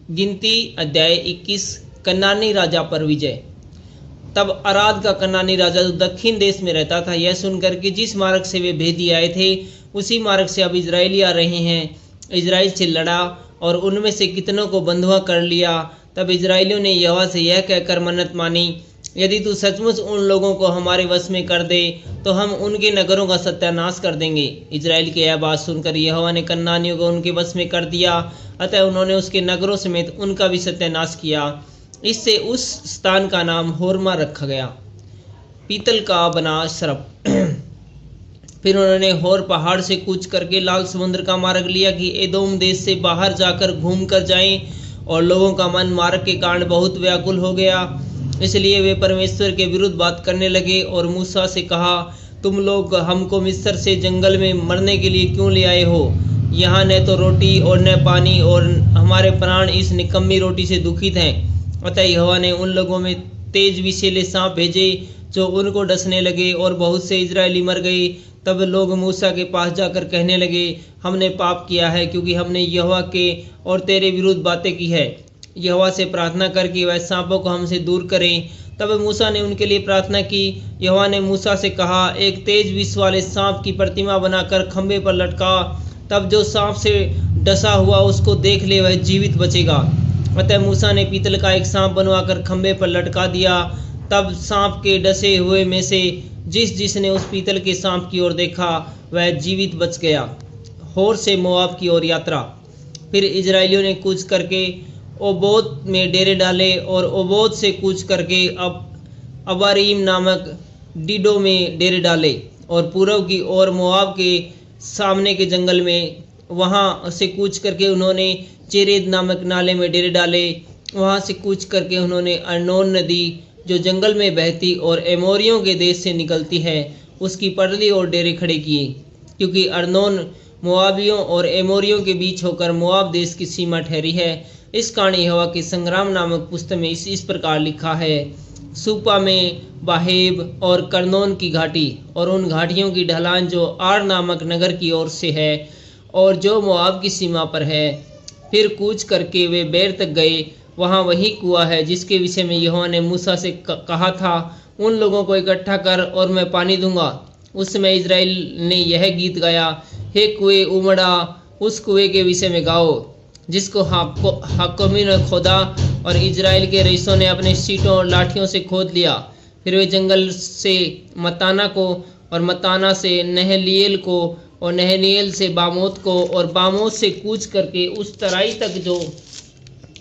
गिनती अध्याय 21। कनानी राजा पर विजय। तब अराद का कनानी राजा जो दक्षिण देश में रहता था यह सुनकर कि जिस मार्ग से वे भेदी आए थे उसी मार्ग से अब इजरायली आ रहे हैं, इजराइल से लड़ा और उनमें से कितनों को बंधुआ कर लिया। तब इजराइलियों ने यहोवा से यह कहकर मन्नत मानी, यदि तू सचमुच उन लोगों को हमारे वश में कर दे तो हम उनके नगरों का सत्यानाश कर देंगे। इजराइल की यह बात सुनकर यहोवा ने कनानियों को उनके वश में कर दिया, अतः उन्होंने उसके नगरों समेत उनका भी सत्यानाश किया। इससे उस स्थान का नाम होर्मा रखा गया, पीतल का बना सर्प। फिर उन्होंने होर पहाड़ से कूच करके लाल समुद्र का मार्ग लिया कि एदोम देश से बाहर जाकर घूम कर जाएं, और लोगों का मन मार्ग के कारण बहुत व्याकुल हो गया। इसलिए वे परमेश्वर के विरुद्ध बात करने लगे और मूसा से कहा, तुम लोग हमको मिस्र से जंगल में मरने के लिए क्यों ले आए हो? यहाँ न तो रोटी और न पानी, और हमारे प्राण इस निकम्मी रोटी से दुखित हैं। अतः यहोवा ने उन लोगों में तेज विषैले सांप भेजे जो उनको डसने लगे और बहुत से इजरायली मर गए। तब लोग मूसा के पास जाकर कहने लगे, हमने पाप किया है क्योंकि हमने यहोवा के और तेरे विरुद्ध बातें की है। यहोवा से प्रार्थना करके वह सांपों को हमसे दूर करें। तब मूसा ने उनके लिए प्रार्थना की। यहोवा ने मूसा से कहा, एक तेज विष वाले सांप की प्रतिमा बनाकर खंभे पर लटका, तब जो सांप से डसा हुआ उसको देख ले वह जीवित बचेगा। अतः मूसा ने पीतल का एक सांप बनवाकर खंभे पर लटका दिया। तब सांप के डसे हुए में से जिसने उस पीतल के सांप की ओर देखा वह जीवित बच गया। होर से मोआब की ओर यात्रा। फिर इजरायलियों ने कूच करके ओबोत में डेरे डाले और ओबोत से कूच करके अब अबारीम नामक डीडो में डेरे डाले, और पूर्व की ओर मोआब के सामने के जंगल में वहां से कूच करके उन्होंने चेरेद नामक नाले में डेरे डाले। वहां से कूच करके उन्होंने अर्नोन नदी जो जंगल में बहती और एमोरियों के देश से निकलती है उसकी पटली और डेरे खड़े किए, क्योंकि अर्नोन मोआबियों और एमोरियों के बीच होकर मोआब देश की सीमा ठहरी है। इस कारण यहोवा के संग्राम नामक पुस्तक में इस प्रकार लिखा है, सूपा में बाहेब और कर्नोन की घाटी और उन घाटियों की ढलान जो आर नामक नगर की ओर से है और जो मोआब की सीमा पर है। फिर कूच करके वे बेर तक गए, वहाँ वही कुआं है जिसके विषय में यहोवा ने मूसा से कहा था, उन लोगों को इकट्ठा कर और मैं पानी दूंगा। उस समय इजराइल ने यह गीत गाया, हे कुएं उमड़ा, उस कुएं के विषय में गाओ जिसको हाकोमी ने खोदा और इजराइल के रईसों ने अपने सीटों और लाठियों से खोद लिया। फिर वे जंगल से मताना को और मताना से नहलीएल को और नहलीएल से बामोत को और बामोत से कूच करके उस तराई तक जो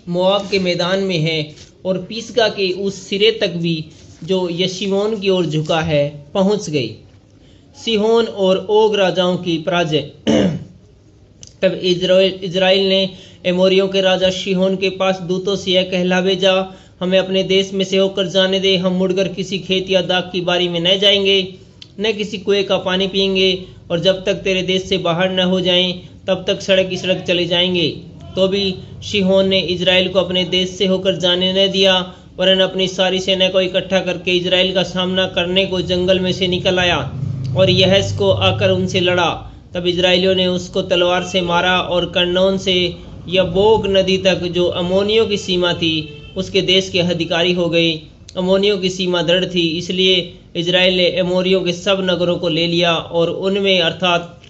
मोआब के मैदान में है और पिसगा के उस सिरे तक भी जो यशीमोन की ओर झुका है पहुंच गई। सिहोन और ओग राजाओं की पराजय। तब इजराइल ने एमोरियों के राजा शिहोन के पास दूतों से यह कहला भेजा, हमें अपने देश में से होकर जाने दे। हम मुड़कर किसी खेत या दाग की बारी में न जाएंगे, न किसी कुएं का पानी पिएंगे, और जब तक तेरे देश से बाहर न हो जाएं तब तक सड़क की सड़क चले जाएंगे। तो भी शिहोन ने इजराइल को अपने देश से होकर जाने न दिया, वरन अपनी सारी सेना को इकट्ठा करके इजराइल का सामना करने को जंगल में से निकल आया और यहस को आकर उनसे लड़ा। तब इजराइलियों ने उसको तलवार से मारा और कर्नोन से यब्बोक नदी तक जो अमोनियों की सीमा थी उसके देश के अधिकारी हो गए। अमोनियों की सीमा दृढ़ थी, इसलिए इजराइल ने एमोरियों के सब नगरों को ले लिया और उनमें अर्थात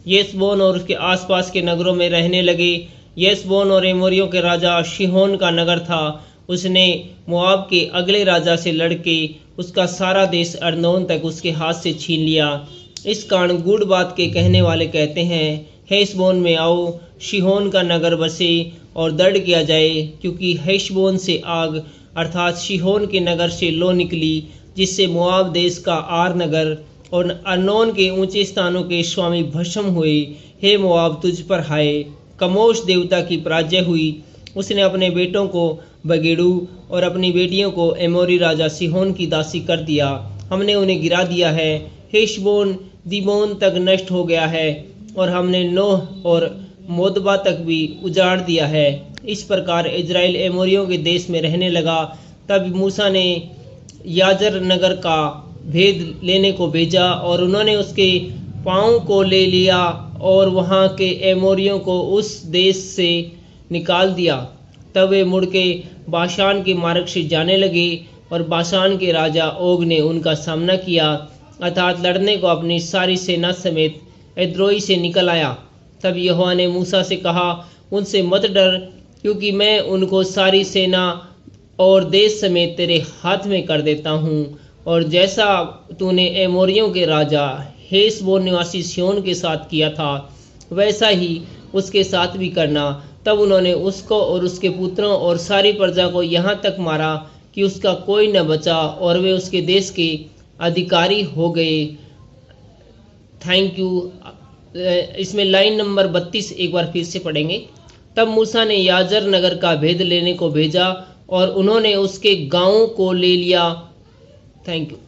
येसबोन और उसके आसपास के नगरों में रहने लगे। येसबोन और एमोरियों के राजा शिहोन का नगर था। उसने मोआब के अगले राजा से लड़के उसका सारा देश अर्नोन तक उसके हाथ से छीन लिया। इस कारण गूढ़ बात के कहने वाले कहते हैं, हेशबोन में आओ, शिहोन का नगर बसे और दृढ़ किया जाए, क्योंकि हेशबोन से आग अर्थात शिहोन के नगर से लो निकली, जिससे मोआब देश का आर नगर और अर्नोन के ऊंचे स्थानों के स्वामी भस्म हुए। हे मोआब, तुझ पर हाय, कमोश देवता की पराजय हुई। उसने अपने बेटों को बगेड़ू और अपनी बेटियों को एमोरी राजा सिहोन की दासी कर दिया। हमने उन्हें गिरा दिया है। हेशबोन दीबोन तक नष्ट हो गया है और हमने नोह और मोदबा तक भी उजाड़ दिया है। इस प्रकार इजराइल एमोरियों के देश में रहने लगा। तब मूसा ने याजर नगर का भेद लेने को भेजा और उन्होंने उसके पाँव को ले लिया और वहाँ के एमोरियों को उस देश से निकाल दिया तब वे मुड़ के बाशान के मार्ग से जाने लगे और बाशान के राजा ओग ने उनका सामना किया, अर्थात लड़ने को अपनी सारी सेना समेत एद्रोई से निकल आया। तब यहोवा ने मूसा से कहा, उनसे मत डर, क्योंकि मैं उनको सारी सेना और देश समेत तेरे हाथ में कर देता हूँ। और जैसा तूने एमोरियों के राजा हेशबोन निवासी सिय्योन के साथ किया था, वैसा ही उसके साथ भी करना। तब उन्होंने उसको और उसके पुत्रों और सारी प्रजा को यहाँ तक मारा कि उसका कोई न बचा, और वे उसके देश के अधिकारी हो गए। Thank you. इसमें लाइन नंबर 32 एक बार फिर से पढ़ेंगे। तब मूसा ने याजर नगर का भेद लेने को भेजा और उन्होंने उसके गांवों को ले लिया। Thank you.